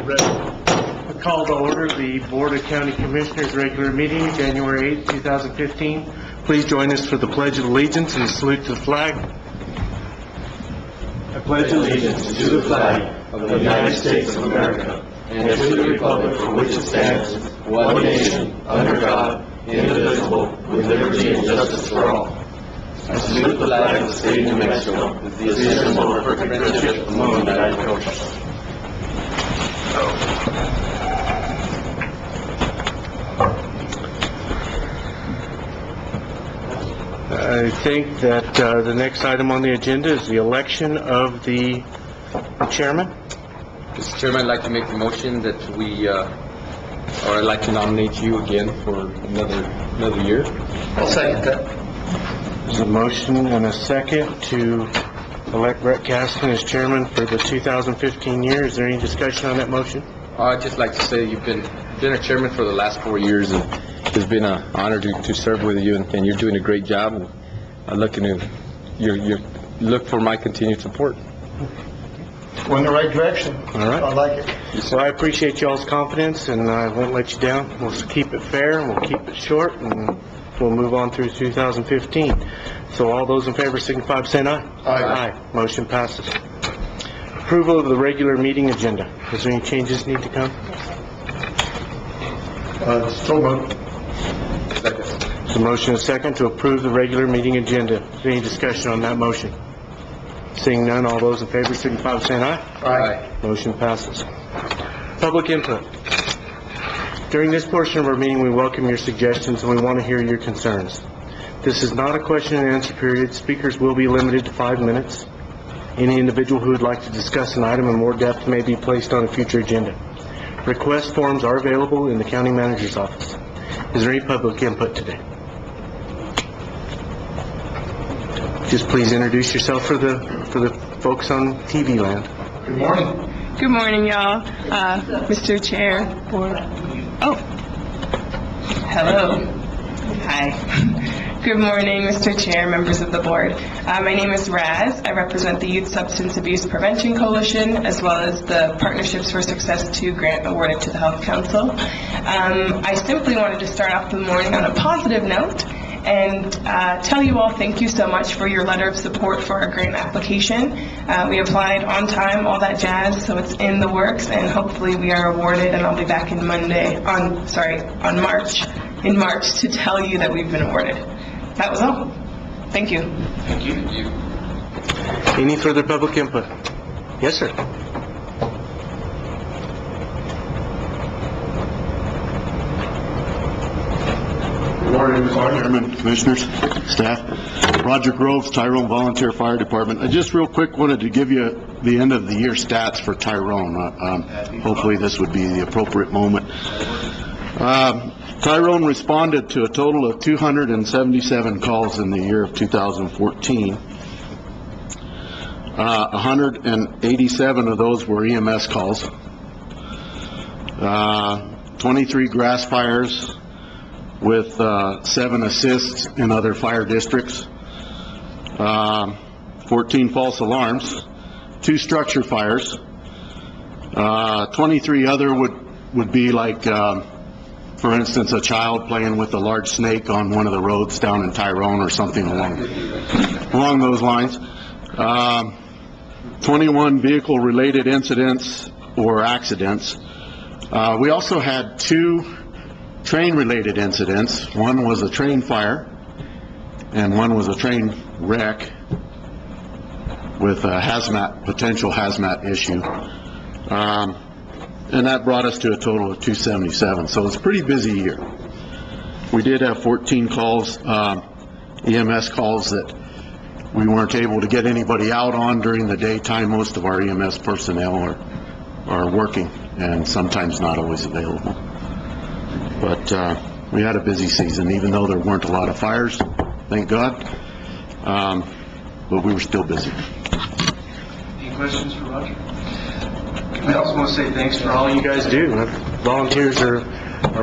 Call to order the Board of County Commissioners regular meeting, January 8, 2015. Please join us for the Pledge of Allegiance and salute to the flag. I pledge allegiance to the flag of the United States of America and to the republic for which it stands, one nation, under God, indivisible, with liberty and justice for all. I salute the flag of the state of New Mexico, the symbol of perfect friendship among the United Nations. I think that the next item on the agenda is the election of the chairman. Mr. Chairman, I'd like to make the motion that I'd like to nominate you again for another year. I'll second that. There's a motion and a second to elect Brett Caston as chairman for the 2015 year. Is there any discussion on that motion? I'd just like to say you've been a chairman for the last 4 years, and it's been an honor to serve with you, and you're doing a great job. And I'm looking to you look for my continued support. We're in the right direction. All right. I like it. So I appreciate y'all's confidence, and I won't let you down. We'll keep it fair, and we'll keep it short, and we'll move on through 2015. So all those in favor signify by saying aye. Aye. Motion passes. Approval of the regular meeting agenda. Is there any changes need to come? So moved. Second. The motion is second to approve the regular meeting agenda. Is there any discussion on that motion? Seeing none, all those in favor signify by saying aye. Aye. Motion passes. Public input. During this portion of our meeting, we welcome your suggestions and we want to hear your concerns. This is not a question and answer period. Speakers will be limited to 5 minutes. Any individual who would like to discuss an item in more depth may be placed on a future agenda. Request forms are available in the county manager's office. Is there any public input today? Just please introduce yourself for the folks on TV land. Good morning. Good morning, y'all. Mr. Chair, Board. Oh, hello. Hi. Good morning, Mr. Chair, members of the board. My name is Raz. I represent the Youth Substance Abuse Prevention Coalition, as well as the Partnerships for Success 2 grant awarded to the Health Council. I simply wanted to start off the morning on a positive note and tell you all thank you so much for your letter of support for our grant application. We applied on time, all that jazz, so it's in the works, and hopefully we are awarded, and I'll be back in March to tell you that we've been awarded. That was all. Thank you. Thank you. Any further public input? Yes, sir. Good morning, Mr. Chairman, Commissioners, staff. Roger Groves, Tyrone Volunteer Fire Department. I just real quick wanted to give you the end of the year stats for Tyrone. Hopefully this would be the appropriate moment. Tyrone responded to a total of 277 calls in the year of 2014. 187 of those were EMS calls. 23 grass fires with 7 assists in other fire districts. 14 false alarms. 2 structure fires. 23 other would be like for instance, a child playing with a large snake on one of the roads down in Tyrone or something along those lines. 21 vehicle-related incidents or accidents. We also had 2 train-related incidents. One was a train fire, and one was a train wreck with a potential hazmat issue. And that brought us to a total of 277. So it's a pretty busy year. We did have 14 calls, EMS calls that we weren't able to get anybody out on during the daytime. Most of our EMS personnel are working and sometimes not always available. But we had a busy season, even though there weren't a lot of fires, thank God. But we were still busy. Any questions for Roger? I also want to say thanks for all you guys do. Volunteers are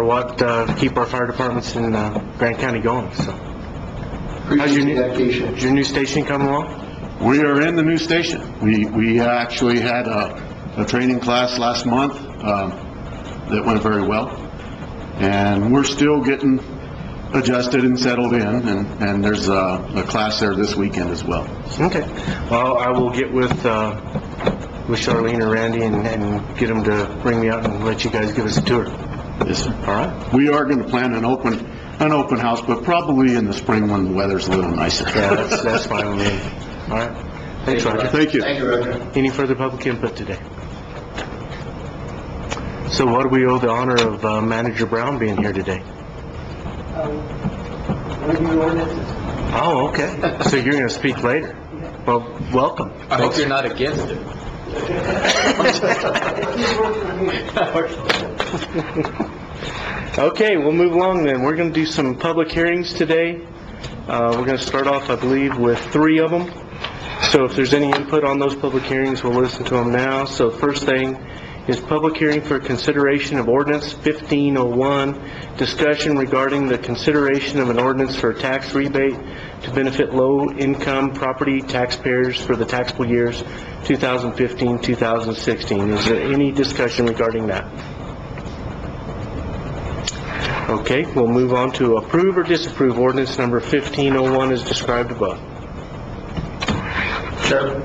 what keep our fire departments in Grant County going. So, how's your new station coming along? We are in the new station. We actually had a training class last month. that went very well. And we're still getting adjusted and settled in, and there's a class there this weekend as well. Okay. Well, I will get with Charlene or Randy and get them to bring me out and let you guys give us a tour. Yes, sir. All right? We are going to plan an open house, but probably in the spring when the weather's a little nicer. Yeah, that's fine with me. All right. Thanks, Roger. Thank you. Thank you, Roger. Any further public input today? So what do we owe the honor of Manager Brown being here today? Oh, okay. So you're going to speak later? Well, welcome. I hope you're not against it. Okay, we'll move along then. We're going to do some public hearings today. We're going to start off, I believe, with 3 of them. So if there's any input on those public hearings, we'll listen to them now. So first thing is public hearing for consideration of ordinance 1501, discussion regarding the consideration of an ordinance for a tax rebate to benefit low-income property taxpayers for the taxable years 2015-2016. Is there any discussion regarding that? Okay, we'll move on to approve or disapprove ordinance number 1501 as described above. Chair,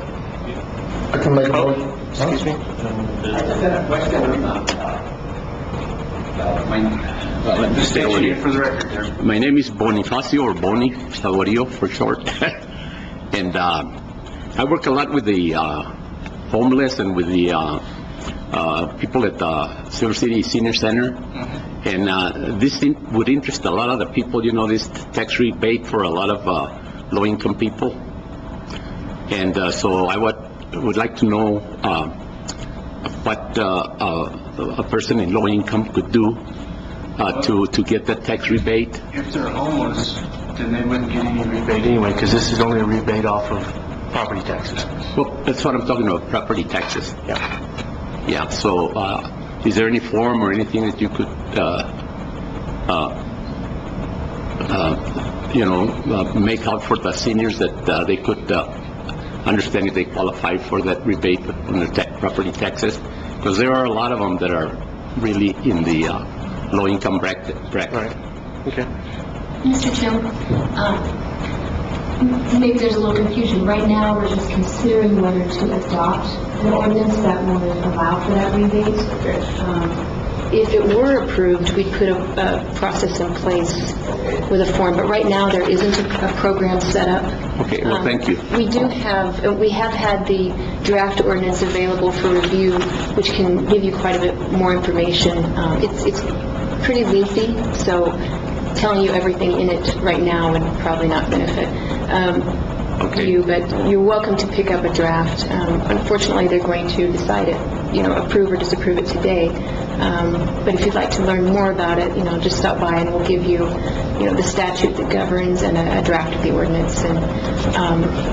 I can make a motion. Excuse me? Stay over here. For the record there. My name is Bonifacio, or Boni Saborio for short. And I work a lot with the homeless and with the people at the Silver City Senior Center. And this would interest a lot of the people, you know, this tax rebate for a lot of low-income people. And so I would like to know what a person in low income could do to get that tax rebate. If they're homeless, then they wouldn't get any rebate anyway, because this is only a rebate off of property taxes. Well, that's what I'm talking about, property taxes. Yeah. Yeah, so is there any form or anything that you could, make out for the seniors that they could understand if they qualify for that rebate on their property taxes? Because there are a lot of them that are really in the low-income bracket. Right. Okay. Mr. Chairman, maybe there's a little confusion. Right now, we're just considering whether to adopt an ordinance that would allow for that rebate. If it were approved, we'd put a process in place with a form, but right now there isn't a program set up. Okay, well, thank you. We have had the draft ordinance available for review, which can give you quite a bit more information. It's pretty lengthy, so telling you everything in it right now would probably not benefit you, but you're welcome to pick up a draft. Unfortunately, they're going to decide it, approve or disapprove it today. But if you'd like to learn more about it, just stop by and we'll give you, the statute that governs and a draft of the ordinance. And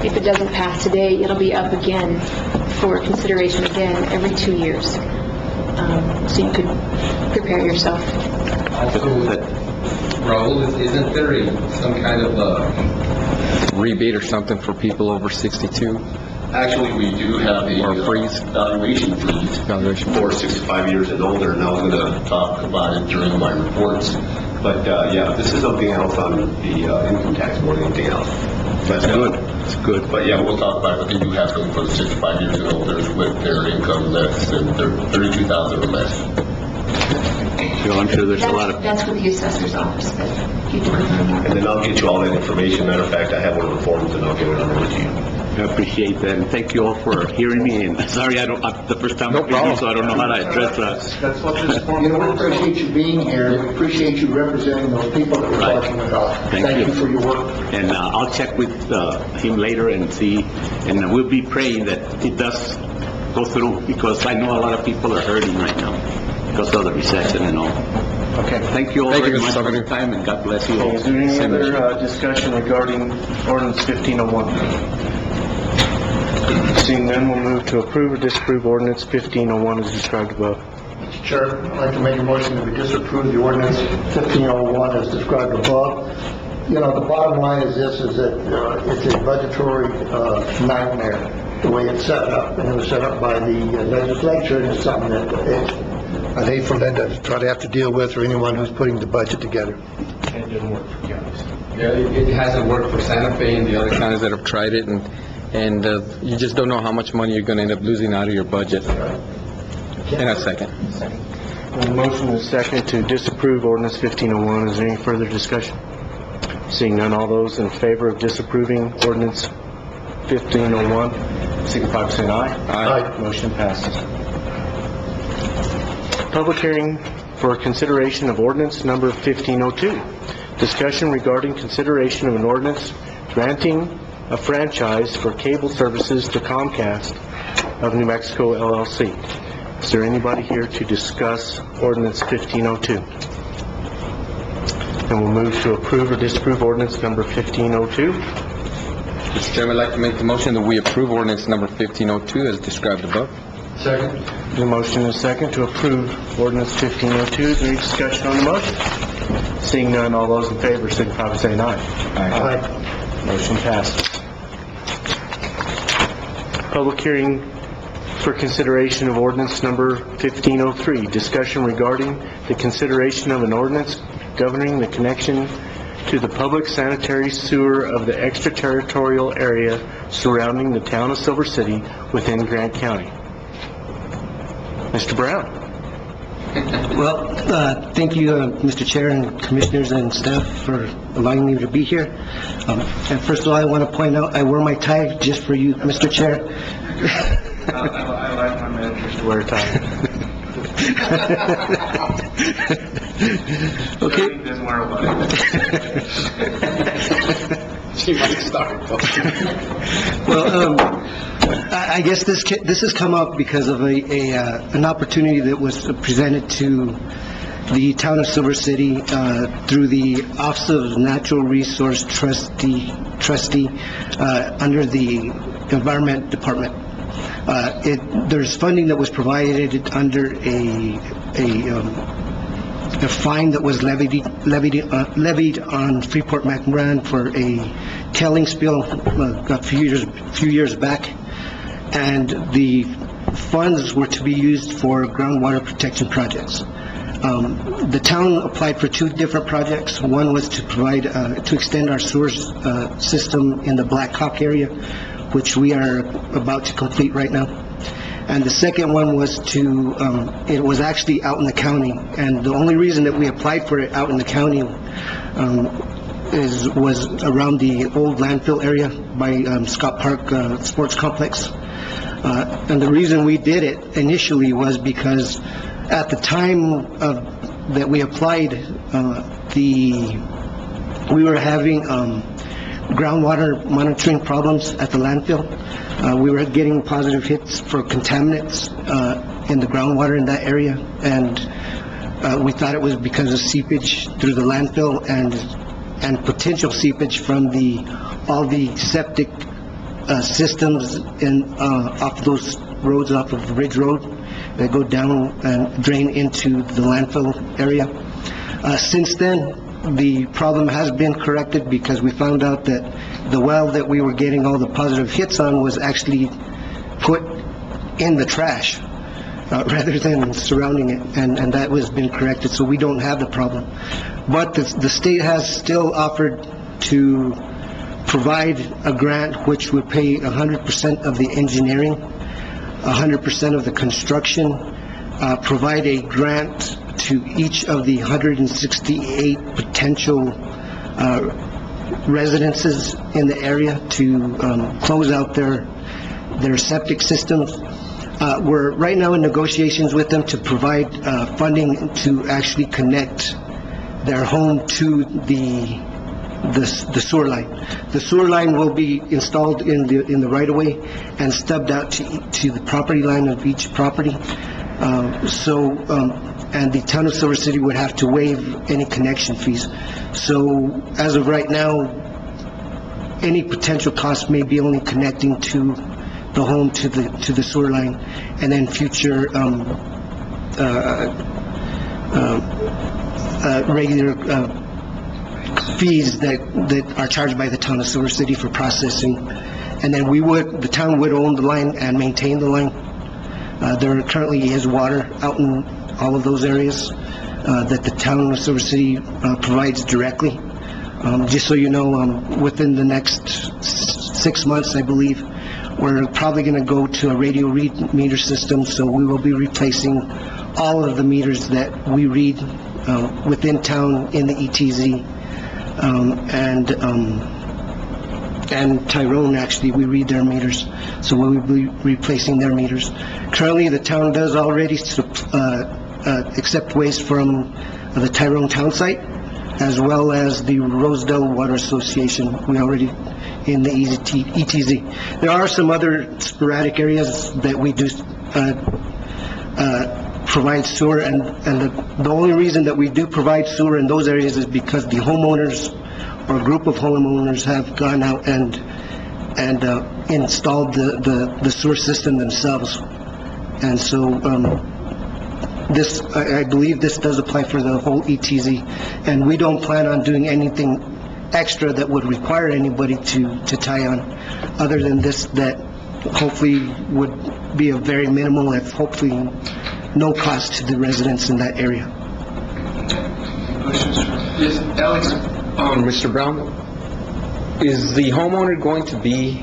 if it doesn't pass today, it'll be up again for consideration again every 2 years. So you could prepare yourself. Raul, isn't there some kind of rebate or something for people over 62? Actually, we do have Or a freeze? valuation freeze Valuation. for 65 years and older, and I was going to talk about it during my reports. But, yeah, this is something else on the income tax more than anything else. That's good. That's good. But, yeah, we'll talk about it, but they do have something for 65 years and older with their income less than $32,000 or less. So I'm sure there's a lot of... That's with the assessor's office, but you can confirm that. And then I'll get you all that information. Matter of fact, I have one of the forms, and I'll get it on over to you. I appreciate that, and thank you all for hearing me, and sorry, the first time I'm here, so I don't know how to address that. That's what this form We appreciate you being here, we appreciate you representing those people that we're Right. talking about. Thank Thank you. you for your work. And I'll check with him later and see, and we'll be praying that it does go through, because I know a lot of people are hurting right now because of the recession and all. Okay. Thank you all Thank you, very Mr. much for Sabato. your time, and God bless you all. Is there any Same as you. other discussion regarding ordinance 1501? Seeing none, we'll move to approve or disapprove ordinance 1501 as described above. Mr. Chair, I'd like to make a motion that we disapprove the ordinance 1501 as described above. The bottom line is this, is that it's a budgetary nightmare, the way it's set up, and it was set up by the legislature, and it's something that I'd hate for Linda to try to have to deal with, or anyone who's putting the budget together. It didn't work for counties. Yeah, it hasn't worked for Santa Fe and the other counties that have tried it, and you just don't know how much money you're gonna end up losing out of your budget. And a second. A motion and a second to disapprove ordinance 1501. Is there any further discussion? Seeing none, all those in favor of disapproving ordinance 1501, signify by saying aye. Aye. Motion passes. Public hearing for consideration of ordinance number 1502. Discussion regarding consideration of an ordinance granting a franchise for cable services to Comcast of New Mexico LLC. Is there anybody here to discuss ordinance 1502? And we'll move to approve or disapprove ordinance number 1502. Mr. Chairman, I'd like to make the motion that we approve ordinance number 1502 as described above. Second. The motion is second to approve ordinance 1502. Is there any discussion on the motion? Seeing none, all those in favor signify by saying aye. Aye. Motion passes. Public hearing for consideration of ordinance number 1503. Discussion regarding the consideration of an ordinance governing the connection to the public sanitary sewer of the extraterritorial area surrounding the town of Silver City within Grant County. Mr. Brown. Well, thank you, Mr. Chair and Commissioners and staff for allowing me to be here. And first of all, I want to point out, I wore my tie just for you, Mr. Chair. I like my managers to wear a tie. Okay. He doesn't wear a She might start. Well, I guess this has come up because of an opportunity that was presented to the town of Silver City through the Office of Natural Resource Trustee under the Environment Department. There's funding that was provided under a fine that was levied on Freeport-McMoran for a tailing spill a few years back, and the funds were to be used for groundwater protection projects. The town applied for two different projects. One was to provide, to extend our sewer system in the Black Hawk area, which we are about to complete right now. And the second one was to, it was actually out in the county, and the only reason that we applied for it out in the county was around the old landfill area by Scott Park Sports Complex. And the reason we did it initially was because at the time that we applied, we were having groundwater monitoring problems at the landfill. We were getting positive hits for contaminants in the groundwater in that area, and we thought it was because of seepage through the landfill and potential seepage from all the septic systems off those roads, off of Ridge Road, that go down and drain into the landfill area. Since then, the problem has been corrected because we found out that the well that we were getting all the positive hits on was actually put in the trash rather than surrounding it, and that has been corrected, so we don't have the problem. But the state has still offered to provide a grant which would pay 100% of the engineering, 100% of the construction, provide a grant to each of the 168 potential residences in the area to close out their septic systems. We're right now in negotiations with them to provide funding to actually connect their home to the sewer line. The sewer line will be installed in the right-of-way and stubbed out to the property line of each property. And the town of Silver City would have to waive any connection fees. So as of right now, any potential cost may be only connecting to the home to the sewer line, and then future regular fees that are charged by the town of Silver City for processing. And then the town would own the line and maintain the line. There currently is water out all of those areas that the town of Silver City provides directly. Just so you know, within the next 6 months, I believe, we're probably going to go to a radio read meter system, so we will be replacing all of the meters that we read within town in the ETZ. And Tyrone, actually, we read their meters, so we will be replacing their meters. Currently, the town does already accept waste from the Tyrone town site, as well as the Rosedale Water Association. We already in the ETZ. There are some other sporadic areas that we do provide sewer, and the only reason that we do provide sewer in those areas is because the homeowners or a group of homeowners have gone out and installed the sewer system themselves. And so this, I believe this does apply for the whole ETZ, and we don't plan on doing anything extra that would require anybody to tie on, other than this, that hopefully would be a very minimal, if hopefully no cost to the residents in that area. Yes, Alex. Mr. Brown, is the homeowner going to be,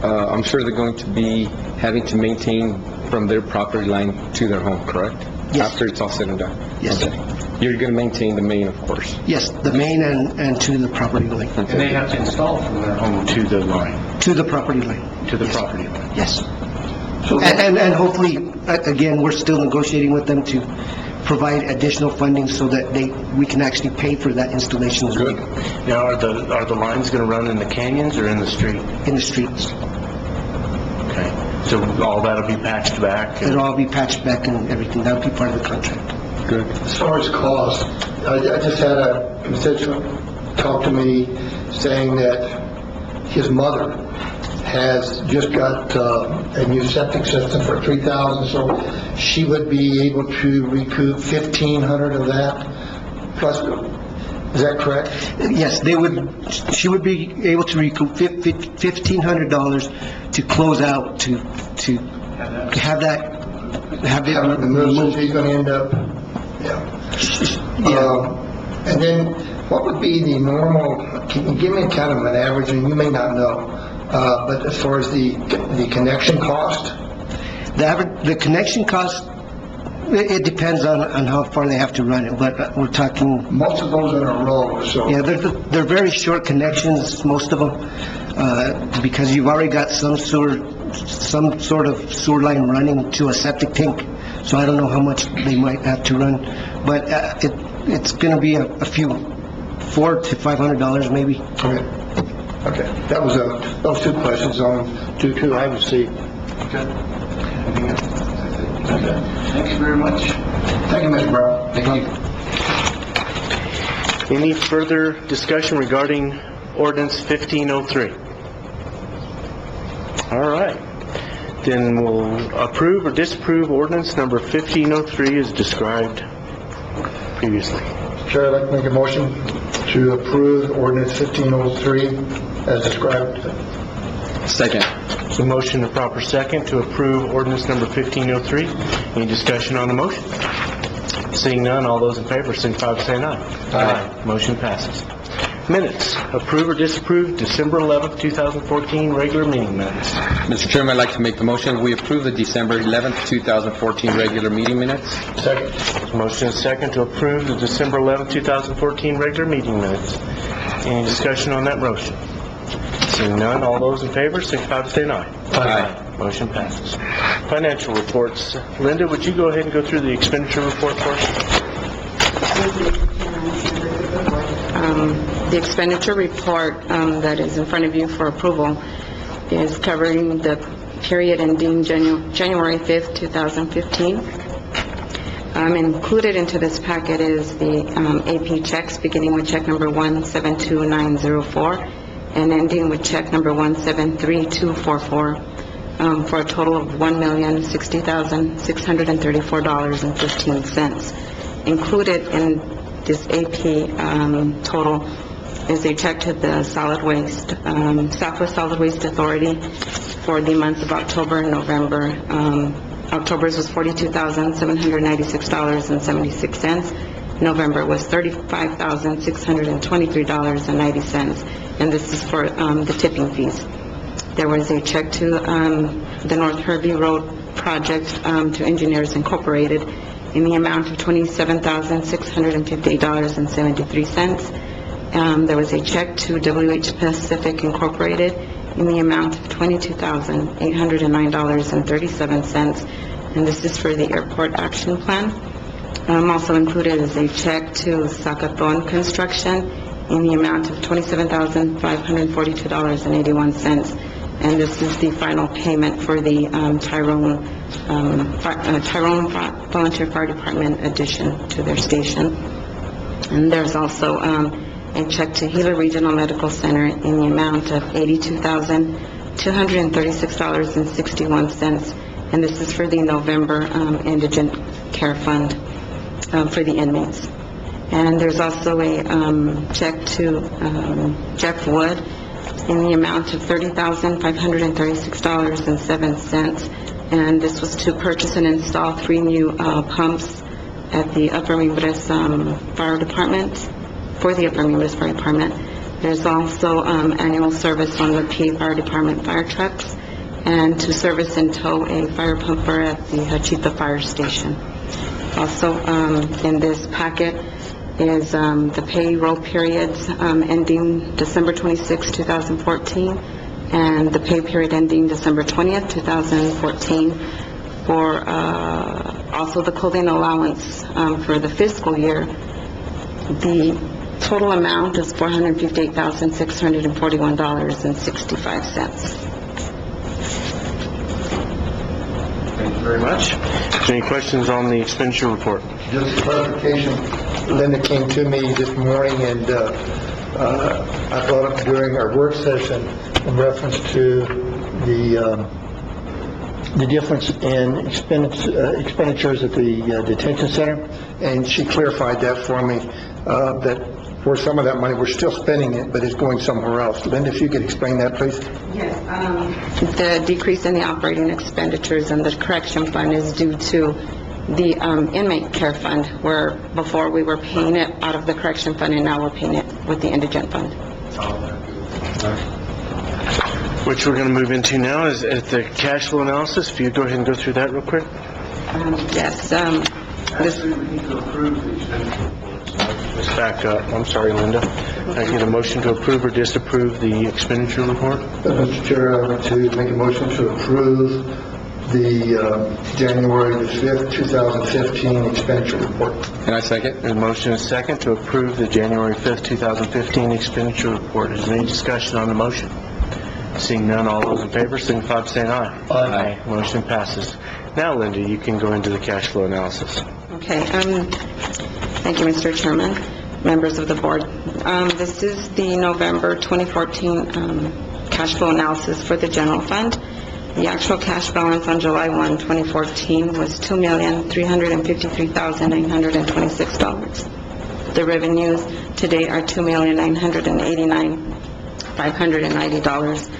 I'm sure they're going to be having to maintain from their property line to their home, correct? Yes. After it's all said and done? Yes. Okay. You're going to maintain the main, of course? Yes, the main and to the property line. And they have to install from their home to the line, To the property line, to the property line. yes. And hopefully, again, we're still negotiating with them to provide additional funding so that we can actually pay for that installation as well. Now, are the lines going to run in the canyons or in the street? In the streets. Okay. So all that'll be patched back? It'll all be patched back and everything. That'll be part of the contract. Good. As far as cost, I just had a constituent talk to me saying that his mother has just got a new septic system for $3,000, so she would be able to recoup $1,500 of that plus. Is that correct? Yes, she would be able to recoup $1,500 to close out, to have it The move, so she's going to end up, and then what would be the normal, can you give me kind of an average, and you may not know, but as far as the connection cost? The connection cost, it depends on how far they have to run it, but we're talking, Most of those are in a row, so. yeah, they're very short connections, most of them, because you've already got some sort of sewer line running to a septic tank, so I don't know how much they might have to run, but it's going to be a few, $400 to $500 maybe. Okay, that was those two questions on two I received. Okay. Anything else? Okay. Thank you very much. Thank you, Mr. Brown. Thank you. Any further discussion regarding ordinance 1503? All right. Then we'll approve or disapprove ordinance number 1503 as described previously. Chair, I'd like to make a motion to approve ordinance 1503 as described. Second. So motion and proper second to approve ordinance number 1503. Any discussion on the motion? Seeing none, all those in favor signify by saying aye. Aye. Motion passes. Minutes, approve or disapprove December 11th, 2014 regular meeting minutes. Mr. Chairman, I'd like to make the motion. We approve the December 11th, 2014 regular meeting minutes. Second. Motion and second to approve the December 11th, 2014 regular meeting minutes. Any discussion on that motion? Seeing none, all those in favor signify by saying aye. Aye. Motion passes. Financial reports. Linda, would you go ahead and go through the expenditure report for us? The expenditure report that is in front of you for approval is covering the period ending January 5th, 2015. Included into this packet is the AP checks, beginning with check number 172904 and ending with check number 173244, for a total of $1,060,634.15. Included in this AP total is a check to the Southwest Solid Waste Authority for the months of October and November October's was $42,796.76. November was $35,623.90, and this is for the tipping fees. There was a check to the North Hervey Road project to Engineers Incorporated in the amount of $27,658.73. There was a check to WH Pacific Incorporated in the amount of $22,809.37, and this is for the Airport Action Plan. Also included is a check to Zacaton Construction in the amount of $27,542.81, and this is the final payment for the Tyrone Volunteer Fire Department addition to their station. And there's also a check to Gila Regional Medical Center in the amount of $82,236.61, and this is for the November Indigent Care Fund for the inmates. And there's also a check to Jeff Wood in the amount of $30,536.07, and this was to purchase and install 3 new pumps at the Upper Mimbres Fire Department, for the Upper Mimbres Fire Department. There's also annual service on the PA Fire Department fire trucks, and to service and tow a fire pumper at the Hachita Fire Station. Also, in this packet is the payroll periods ending December 26, 2014, and the pay period ending December 20th, 2014, for also the clothing allowance for the fiscal year. The total amount is $458,641.65. Thank you very much. Any questions on the expenditure report? Just clarification, Linda came to me this morning and I brought up during our work session in reference to the difference in expenditures at the detention center, and she clarified that for me, that for some of that money, we're still spending it, but it's going somewhere else. Linda, if you could explain that, please. Yes, the decrease in the operating expenditures in the correction fund is due to the inmate care fund, where before we were paying it out of the correction fund, and now we're paying it with the indigent fund. Which we're going to move into now is at the cash flow analysis. If you go ahead and go through that real quick. Yes, this... We need to approve the expenditure report. Let's back up. I'm sorry, Linda. I get a motion to approve or disapprove the expenditure report? Mr. Chair, I want to make a motion to approve the January the 5th, 2015 expenditure report. And I second. There's a motion and a second to approve the January 5th, 2015 expenditure report. Is there any discussion on the motion? Seeing none, all those in favor signify by saying aye. Aye. Motion passes. Now, Linda, you can go into the cash flow analysis. Okay, thank you, Mr. Chairman, members of the board. This is the November 2014 cash flow analysis for the general fund. The actual cash balance on July 1, 2014 was $2,353,926. The revenues today are $2,989,590.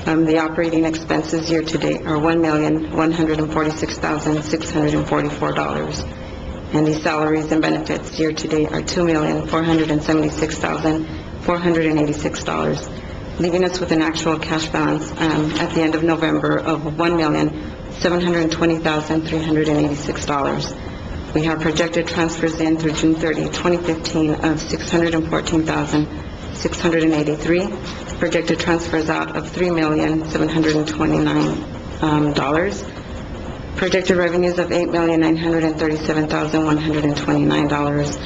The operating expenses year-to-date are $1,146,644. And the salaries and benefits year-to-date are $2,476,486, leaving us with an actual cash balance at the end of November of $1,720,386. We have projected transfers in through June 30, 2015 of $614,683, projected transfers out of $3,729,000, projected revenues of $8,937,129.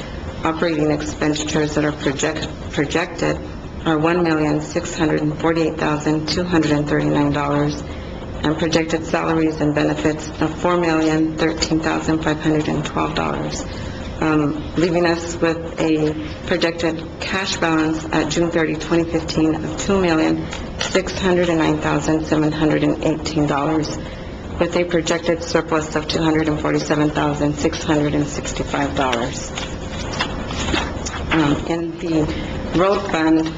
Operating expenditures that are projected are $1,648,239, and projected salaries and benefits of $4,013,512, leaving us with a projected cash balance at June 30, 2015 of $2,609,718, with a projected surplus of $247,665. In the road fund,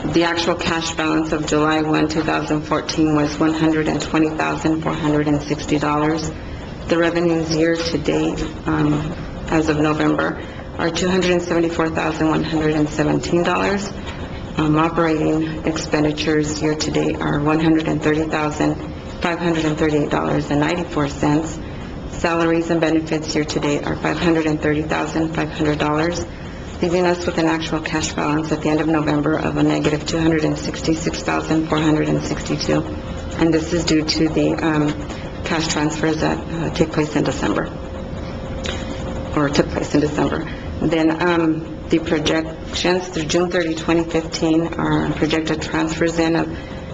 The actual cash balance of July 1, 2014 was $120,460. The revenues year-to-date, as of November, are $274,117. Operating expenditures year-to-date are $130,538.94. Salaries and benefits year-to-date are $530,500, leaving us with an actual cash balance at the end of November of a negative $266,462. And this is due to the cash transfers that take place in December, or took place in December. Then the projections through June 30, 2015 are projected transfers in of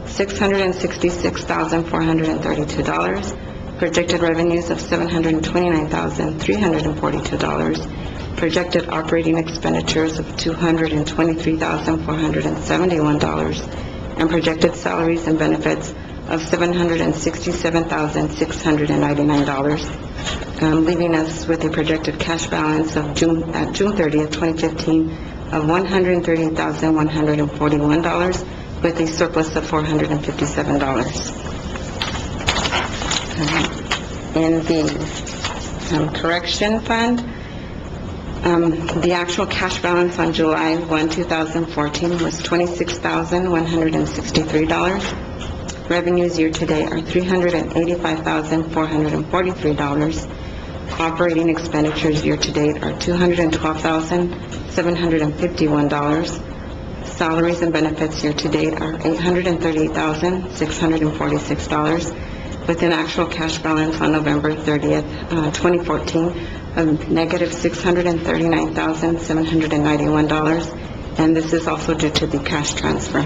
$666,432, projected revenues of $729,342, projected operating expenditures of $223,471, and projected salaries and benefits of $767,699, leaving us with a projected cash balance of June 30th, 2015 of $138,141, with a surplus of $457. In the correction fund, the actual cash balance on July 1, 2014 was $26,163. Revenues year-to-date are $385,443. Operating expenditures year-to-date are $212,751. Salaries and benefits year-to-date are $838,646, with an actual cash balance on November 30th, 2014 of negative $639,791, and this is also due to the cash transfer.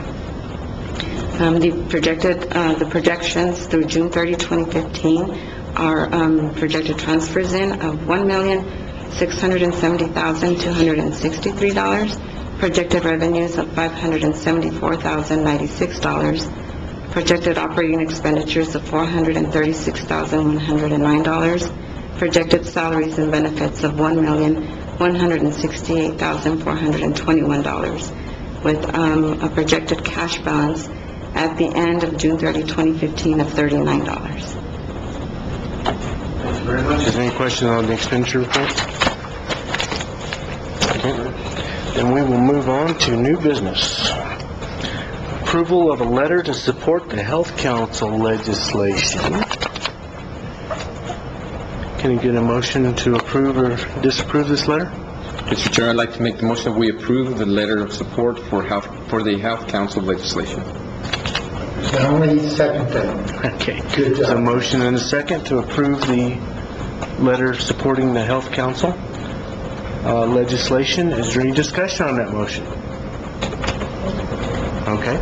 The projections through June 30, 2015 are projected transfers in of $1,670,263, projected revenues of $574,096, projected operating expenditures of $436,109, projected salaries and benefits of $1,168,421, with a projected cash balance at the end of June 30, 2015 of $39. Thank you very much. Is there any questions on the expenditure report? Okay. Then we will move on to new business. Approval of a letter to support the Health Council legislation. Can you get a motion to approve or disapprove this letter? Mr. Chair, I'd like to make the motion that we approve the letter of support for the Health Council legislation. Only second thing. Okay. Good There's a job. motion and a second to approve the letter supporting the Health Council legislation. Is there any discussion on that motion? Okay.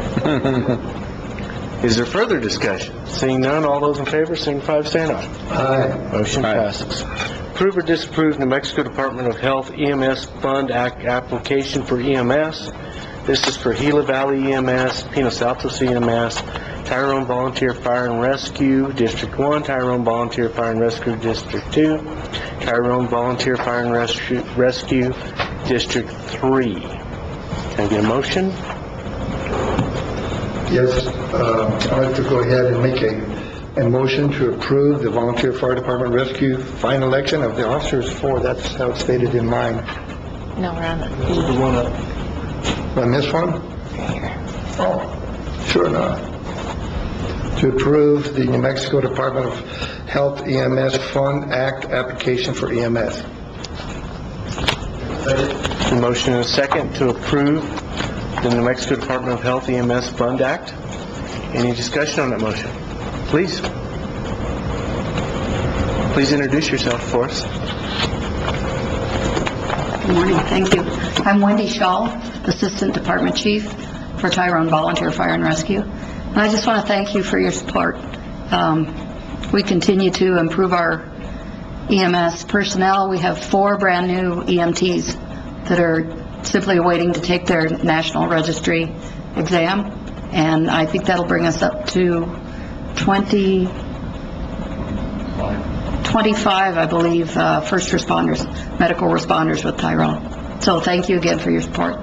Is there further discussion? Seeing none, all those in favor signify by saying aye. Aye. Motion passes. Approve or disapprove New Mexico Department of Health EMS Fund Act application for EMS. This is for Gila Valley EMS, Pinos Altos EMS, Tyrone Volunteer Fire and Rescue, District 1, Tyrone Volunteer Fire and Rescue, District 2, Tyrone Volunteer Fire and Rescue, District 3. Can I get a motion? Yes, I'd like to go ahead and make a motion to approve the Volunteer Fire Department Rescue final election of the officers for, that's how it's stated in mine. No, we're on The one up. Did I miss one? Oh, sure enough. To approve the New Mexico Department of Health EMS Fund Act application for EMS. The motion and a second to approve the New Mexico Department of Health EMS Fund Act. Any discussion on that motion? Please. Please introduce yourself for us. Good morning, thank you. I'm Wendy Shaw, Assistant Department Chief for Tyrone Volunteer Fire and Rescue. And I just want to thank you for your support. We continue to improve our EMS personnel. We have 4 brand-new EMTs that are simply waiting to take their National Registry exam. And I think that'll bring us up to 25, I believe, first responders, medical responders with Tyrone. So thank you again for your support.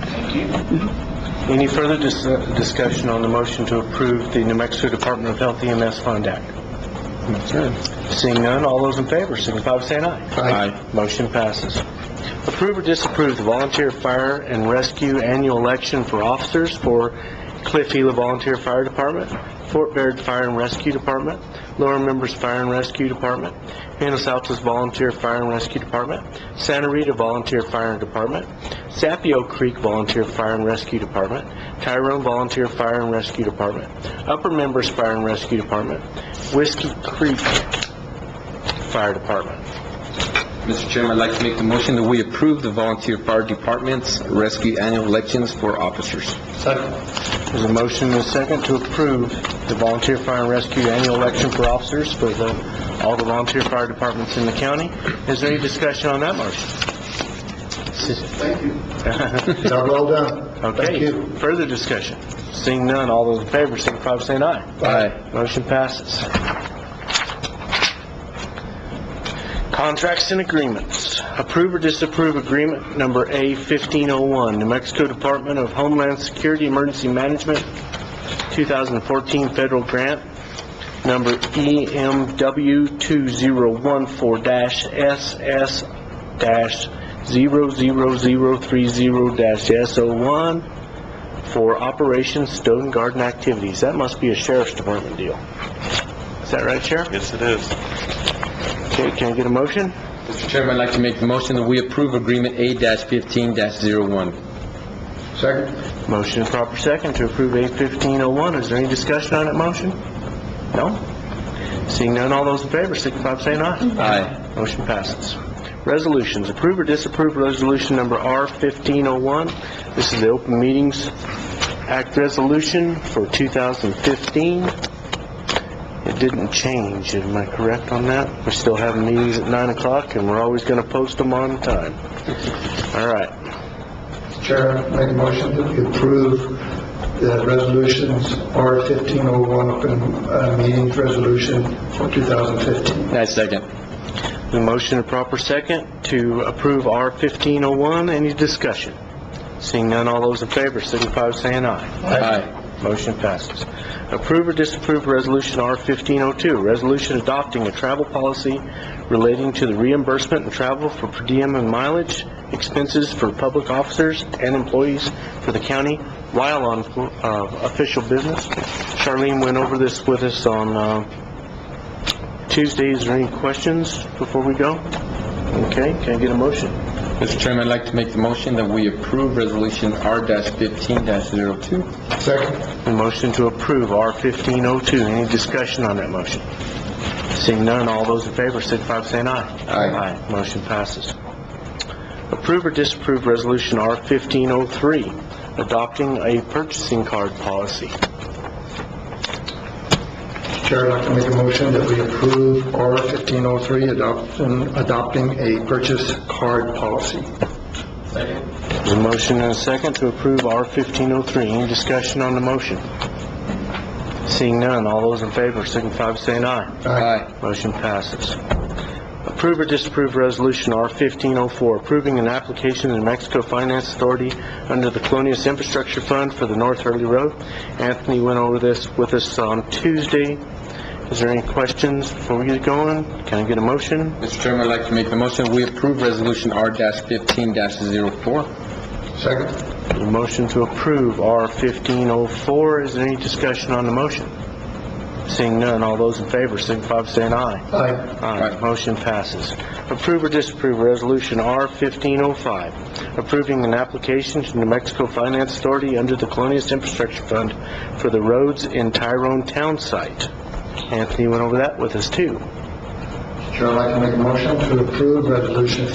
Thank you. Any further discussion on the motion to approve the New Mexico Department of Health EMS Fund Act? Seeing none, all those in favor, signify by saying aye. Aye. Motion passes. Approve or disapprove the Volunteer Fire and Rescue Annual Election for Officers for Cliff Gila Volunteer Fire Department, Fort Baird Fire and Rescue Department, Lower Members Fire and Rescue Department, Los Altos Volunteer Fire and Rescue Department, Santa Rita Volunteer Fire Department, Sapio Creek Volunteer Fire and Rescue Department, Tyrone Volunteer Fire and Rescue Department, Upper Members Fire and Rescue Department, Whiskey Creek Fire Department. Mr. Chairman, I'd like to make the motion that we approve the volunteer fire department's rescue annual elections for officers. There's a motion and a second to approve the Volunteer Fire and Rescue Annual Election for Officers for all the volunteer fire departments in the county. Is there any discussion on that motion? Thank you. Job well done. Thank Okay, you. further discussion? Seeing none, all those in favor, signify by saying aye. Aye. Motion passes. Contracts and agreements. Approve or disapprove agreement number A1501, New Mexico Department of Homeland Security Emergency Management 2014 Federal Grant number EMW2014-SS-00030-S01 for Operation Stone Garden Activities. That must be a Sheriff's Department deal. Is that right, Sheriff? Yes, it is. Okay, can I get a motion? Mr. Chairman, I'd like to make the motion that we approve agreement A-15-01. Second? Motion and proper second to approve A1501. Is there any discussion on that motion? No? Seeing none, all those in favor, signify by saying aye. Aye. Motion passes. Resolutions. Approve or disapprove resolution number R1501. This is the Open Meetings Act resolution for 2015. It didn't change, am I correct on that? We're still having meetings at 9 o'clock, and we're always going to post them on time. All right. Chair, make a motion that we approve the resolutions R1501 open meetings resolution for 2015. That's second. The motion and proper second to approve R1501. Any discussion? Seeing none, all those in favor signify by saying aye. Aye. Motion passes. Approve or disapprove resolution R1502, resolution adopting a travel policy relating to the reimbursement and travel for per diem and mileage expenses for public officers and employees for the county while on official business. Charlene went over this with us on Tuesday. Is there any questions before we go? Okay, can I get a motion? Mr. Chairman, I'd like to make the motion that we approve resolution R-15-02. Second? A motion to approve R1502. Any discussion on that motion? Seeing none, all those in favor signify by saying aye. Aye. Motion passes. Approve or disapprove resolution R1503, adopting a purchasing card policy. Chair, I'd like to make a motion that we approve R1503, adopting a purchase card policy. There's a motion and a second to approve R1503. Any discussion on the motion? Seeing none, all those in favor signify by saying aye. Aye. Motion passes. Approve or disapprove resolution R1504, approving an application to the New Mexico Finance Authority under the Colonias Infrastructure Fund for the North Hurley Road. Anthony went over this with us on Tuesday. Is there any questions before we get going? Can I get a motion? Mr. Chairman, I'd like to make the motion that we approve resolution R-15-04. Second? A motion to approve R1504. Is there any discussion on the motion? Seeing none, all those in favor signify by saying aye. Aye. Aye. Motion passes. Approve or disapprove resolution R1505, approving an application to New Mexico Finance Authority under the Colonias Infrastructure Fund for the roads in Tyrone Town Site. Anthony went over that with us too. Chair, I'd like to make a motion to approve resolution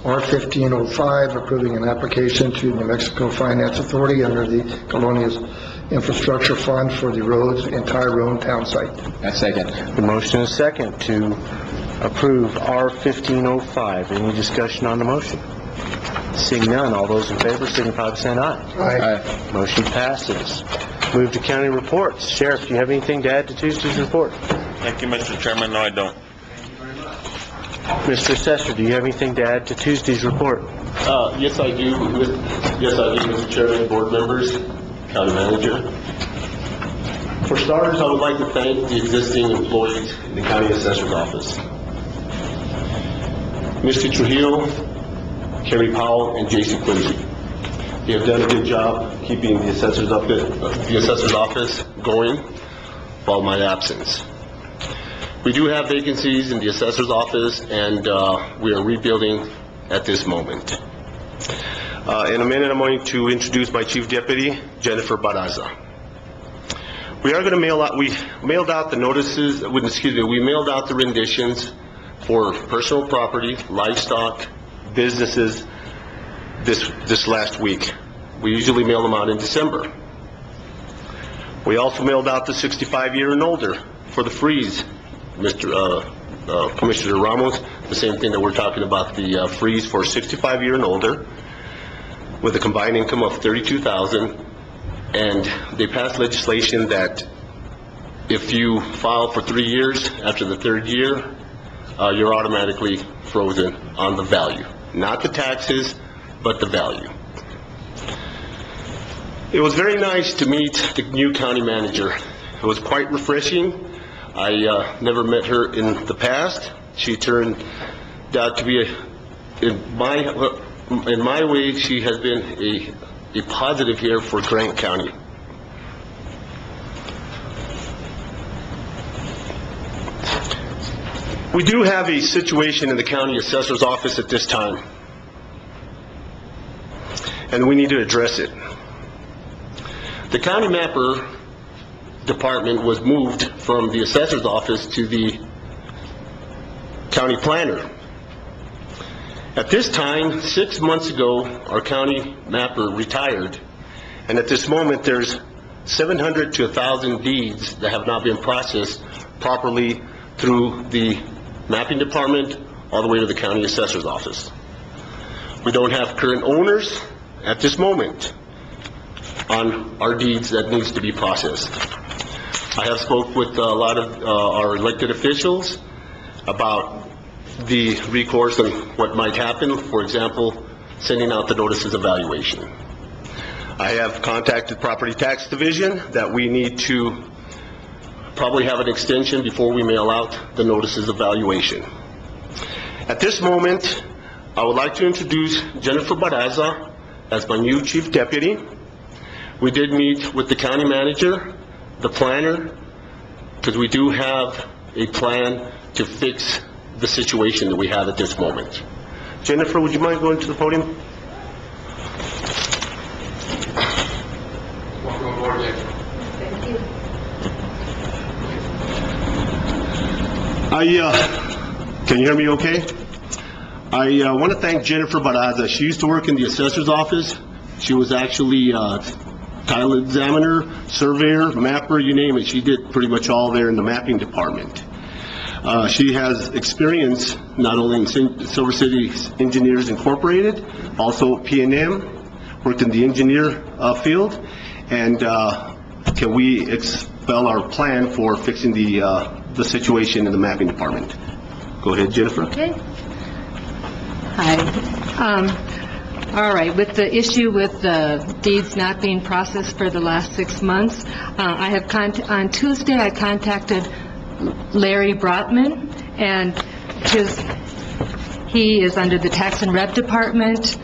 R1505, approving an application to New Mexico Finance Authority under the Colonias Infrastructure Fund for the roads in Tyrone Town Site. That's second. The motion is second to approve R1505. Any discussion on the motion? Seeing none, all those in favor signify by saying aye. Aye. Motion passes. Move to county reports. Sheriff, do you have anything to add to Tuesday's report? Thank you, Mr. Chairman. No, I don't. Mr. Assessor, do you have anything to add to Tuesday's report? Yes, I do. Mr. Chairman, board members, county manager. For starters, I would like to thank the existing employees in the county assessor's office. Mr. Trujillo, Kerry Powell, and J.C. Quincy. They have done a good job keeping the assessor's office going while my absence. We do have vacancies in the assessor's office, and we are rebuilding at this moment. In a minute, I'm going to introduce my chief deputy, Jennifer Barraza. We mailed out the notices, we mailed out the renditions for personal property, livestock, businesses this last week. We usually mail them out in December. We also mailed out the 65-year and older for the freeze. Commissioner Ramos, the same thing that we're talking about, the freeze for 65-year and older with a combined income of $32,000, and they passed legislation that if you file for 3 years, after the third year, you're automatically frozen on the value. Not the taxes, but the value. It was very nice to meet the new county manager. It was quite refreshing. I never met her in the past. She turned out to be in my way, she has been a positive here for Grant County. We do have a situation in the county assessor's office at this time, and we need to address it. The county mapper department was moved from the assessor's office to the county planner. At this time, 6 months ago, our county mapper retired, and at this moment there's 700 to 1,000 deeds that have not been processed properly through the mapping department all the way to the county assessor's office. We don't have current owners at this moment on our deeds that needs to be processed. I have spoke with a lot of our elected officials about the recourse and what might happen, for example, sending out the notices of valuation. I have contacted Property Tax Division that we need to probably have an extension before we mail out the notices of valuation. At this moment, I would like to introduce Jennifer Barraza as my new chief deputy. We did meet with the county manager, the planner, because we do have a plan to fix the situation that we have at this moment. Jennifer, would you mind going to the podium? Welcome aboard, Jennifer. Thank you. Can you hear me okay? I want to thank Jennifer Barraza. She used to work in the assessor's office. She was actually title examiner, surveyor, mapper, you name it. She did pretty much all there in the mapping department. She has experience not only in Silver City Engineers Incorporated, also P&M, worked in the engineer field, and can we expel our plan for fixing the situation in the mapping department? Go ahead, Jennifer. Okay. Hi. All right, with the issue with the deeds not being processed for the last 6 months, on Tuesday, I contacted Larry Brotman, and he is under the Tax and Rev Department,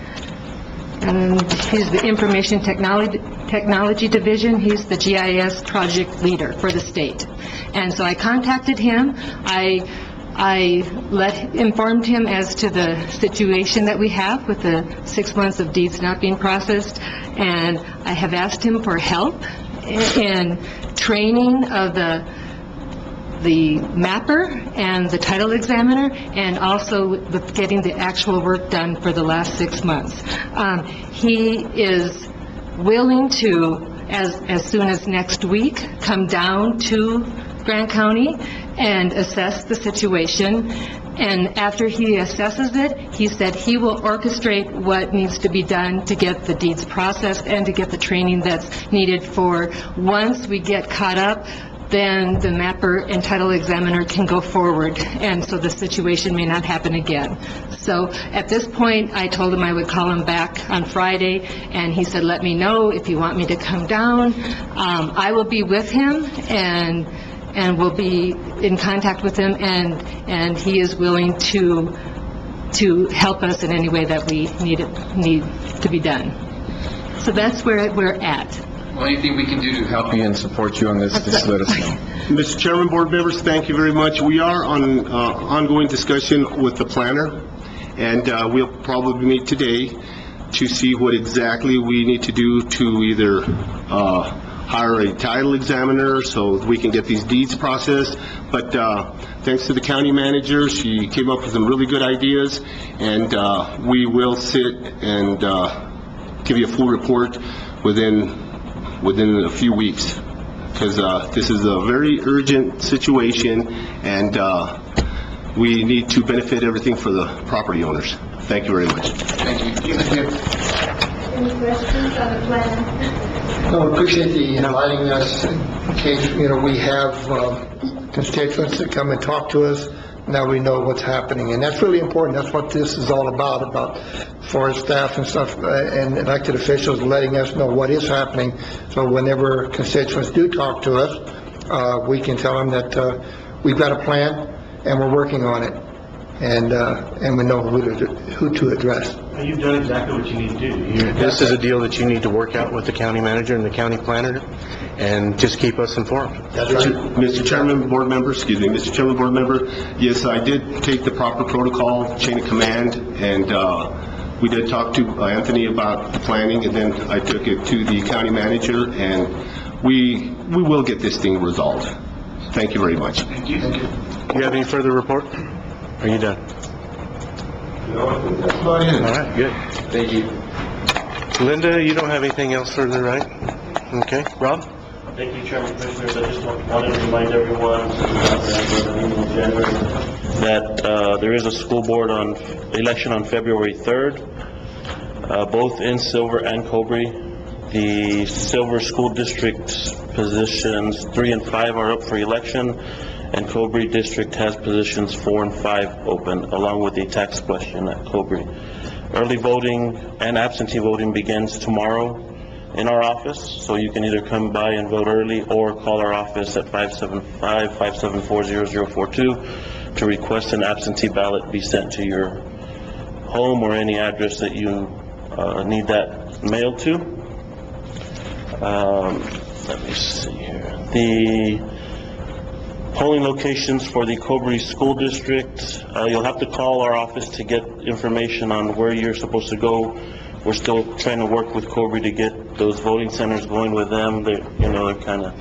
and he's the Information Technology Division. He's the GIS project leader for the state. And so I contacted him. I informed him as to the situation that we have with the 6 months of deeds not being processed, and I have asked him for help in training of the mapper and the title examiner, and also with getting the actual work done for the last 6 months. He is willing to, as soon as next week, come down to Grant County and assess the situation, and after he assesses it, he said he will orchestrate what needs to be done to get the deeds processed and to get the training that's needed for once we get caught up then the mapper and title examiner can go forward, and so the situation may not happen again. So at this point, I told him I would call him back on Friday, and he said, let me know if you want me to come down. I will be with him, and will be in contact with him, and he is willing to help us in any way that we need to be done. So that's where we're at. Well, anything we can do to help you and support you on this, just let us know. Mr. Chairman, board members, thank you very much. We are on ongoing discussion with the planner, and we'll probably meet today to see what exactly we need to do to either hire a title examiner so we can get these deeds processed. But thanks to the county manager, she came up with some really good ideas, and we will sit and give you a full report within a few weeks, because this is a very urgent situation, and we need to benefit everything for the property owners. Thank you very much. Thank you. Any questions on the plan? No, appreciate the inviting us in case, we have constituents that come and talk to us. Now we know what's happening, and that's really important. That's what this is all about forest staff and stuff, and elected officials letting us know what is happening. So whenever constituents do talk to us, we can tell them that we've got a plan and we're working on it, and we know who to address. You've done exactly what you need to do. This is a deal that you need to work out with the county manager and the county planner, and just keep us informed. That's right. Mr. Chairman, board member, Mr. Chairman, board member, yes, I did take the proper protocol, chain of command, and we did talk to Anthony about the planning, and then I took it to the county manager, and we will get this thing resolved. Thank you very much. Thank you. Do you have any further report? Are you done? No, I think that's about it. All right, good. Thank you. Linda, you don't have anything else further, right? Okay. Rob? Thank you, Chairman, Commissioners. I just wanted to remind everyone that there is a school board election on February 3rd, both in Silver and Cobury. The Silver School District positions 3 and 5 are up for election, and Cobury District has positions 4 and 5 open, along with a tax question at Cobury. Early voting and absentee voting begins tomorrow in our office, so you can either come by and vote early or call our office at 575-574-0042 to request an absentee ballot be sent to your home or any address that you need that mailed to. Let me see here. The polling locations for the Cobury School District, you'll have to call our office to get information on where you're supposed to go. We're still trying to work with Cobury to get those voting centers going with them. They're kind of,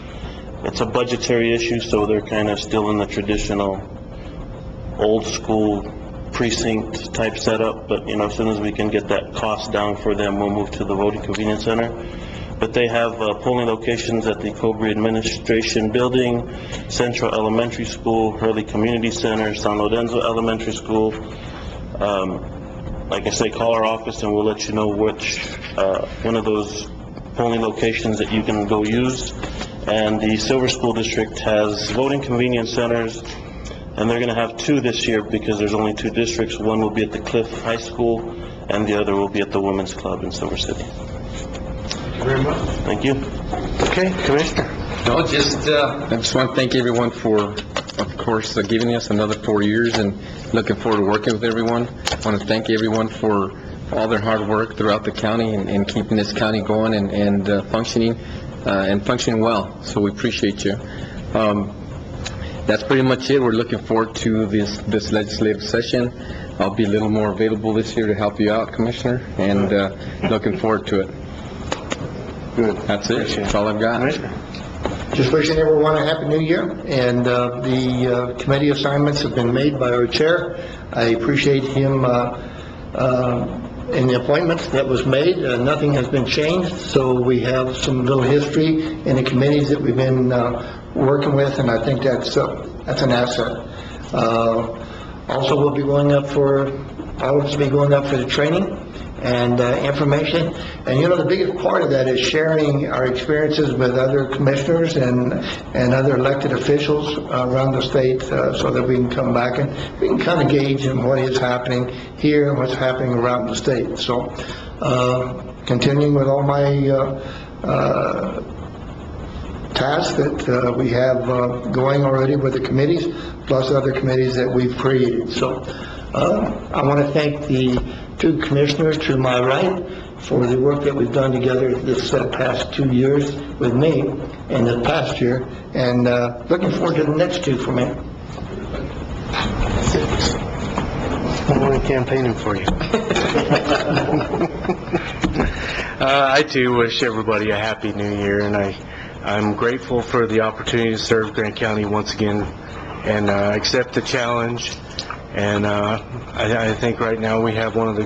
it's a budgetary issue, so they're kind of still in the traditional old school precinct type setup, but as soon as we can get that cost down for them, we'll move to the voting convenience center. But they have polling locations at the Cobury Administration Building, Central Elementary School, Hurley Community Center, San Lorenzo Elementary School. Like I say, call our office and we'll let you know which one of those polling locations that you can go use. And the Silver School District has voting convenience centers, and they're going to have 2 this year because there's only 2 districts. One will be at the Cliff High School, and the other will be at the Women's Club in Silver City. Thank you very much. Thank you. Okay, Commissioner. No, I just want to thank everyone for, of course, giving us another 4 years, and looking forward to working with everyone. I want to thank everyone for all their hard work throughout the county and keeping this county going and functioning well. So we appreciate you. That's pretty much it. We're looking forward to this legislative session. I'll be a little more available this year to help you out, Commissioner, and looking forward to it. Good. That's it. That's all I've got. Just wishing everyone a happy new year, and the committee assignments have been made by our chair. I appreciate him in the appointments that was made. Nothing has been changed, so we have some little history in the committees that we've been working with, and I think that's an asset. Also, I will be going up for the training, and information. And the biggest part of that is sharing our experiences with other commissioners and other elected officials around the state so that we can come back and we can kind of gauge on what is happening here and what's happening around the state. So continuing with all my tasks that we have going already with the committees, plus other committees that we've created. So I want to thank the two commissioners to my right for the work that we've done together this past 2 years with me and the past year, and looking forward to the next two for me. I'm only campaigning for you. I too wish everybody a happy new year, and I'm grateful for the opportunity to serve Grant County once again and accept the challenge. And I think right now we have one of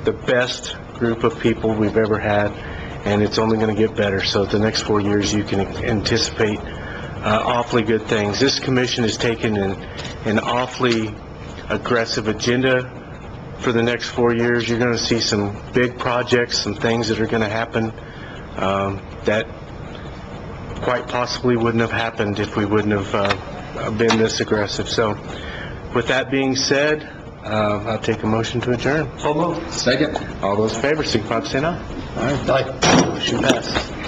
the best group of people we've ever had, and it's only going to get better. So the next 4 years you can anticipate awfully good things. This commission has taken an awfully aggressive agenda for the next 4 years. You're going to see some big projects, some things that are going to happen that quite possibly wouldn't have happened if we wouldn't have been this aggressive. So with that being said, I'll take a motion to adjourn. So moved. Second. All those in favor, signify by saying aye. Aye. Motion passed.